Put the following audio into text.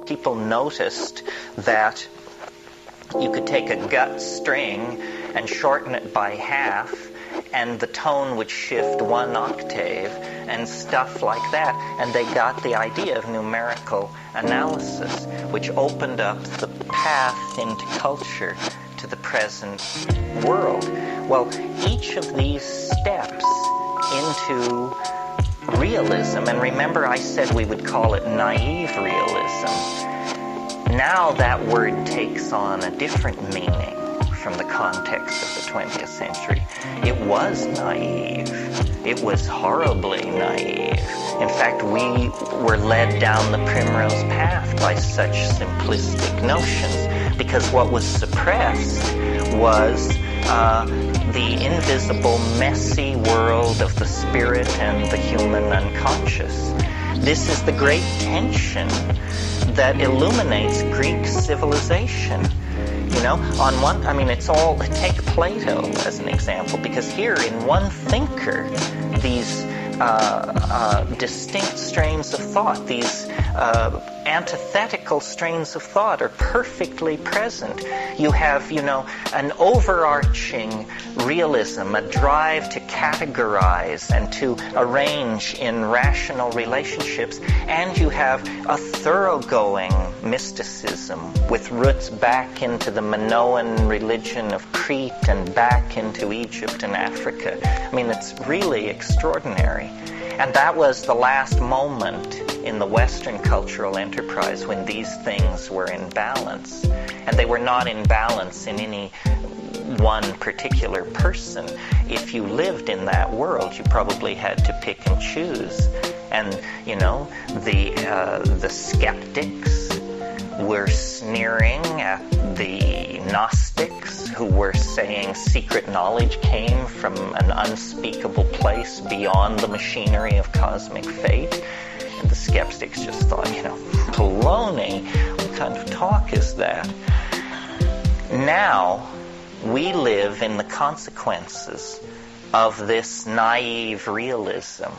people noticed that you could take a gut string and shorten it by half, and the tone would shift 1 octave and stuff like that. And they got the idea of numerical analysis, which opened up the path into culture to the present world. Well, each of these steps into realism, and remember I said we would call it naive realism, now that word takes on a different meaning from the context of the 20th century. It was naive. It was horribly naive. In fact, we were led down the primrose path by such simplistic notions, because what was suppressed was the invisible, messy world of the spirit and the human unconscious. This is the great tension that illuminates Greek civilization. You know, take Plato as an example, because here in one thinker, these distinct strains of thought, these antithetical strains of thought are perfectly present. You have, an overarching realism, a drive to categorize and to arrange in rational relationships, and you have a thoroughgoing mysticism with roots back into the Minoan religion of Crete and back into Egypt and Africa. I mean, it's really extraordinary. And that was the last moment in the Western cultural enterprise when these things were in balance. And they were not in balance in any one particular person. If you lived in that world, you probably had to pick and choose. And, the Skeptics were sneering at the Gnostics, who were saying secret knowledge came from an unspeakable place beyond the machinery of cosmic fate. And the Skeptics just thought, baloney, what kind of talk is that? Now, we live in the consequences of this naive realism.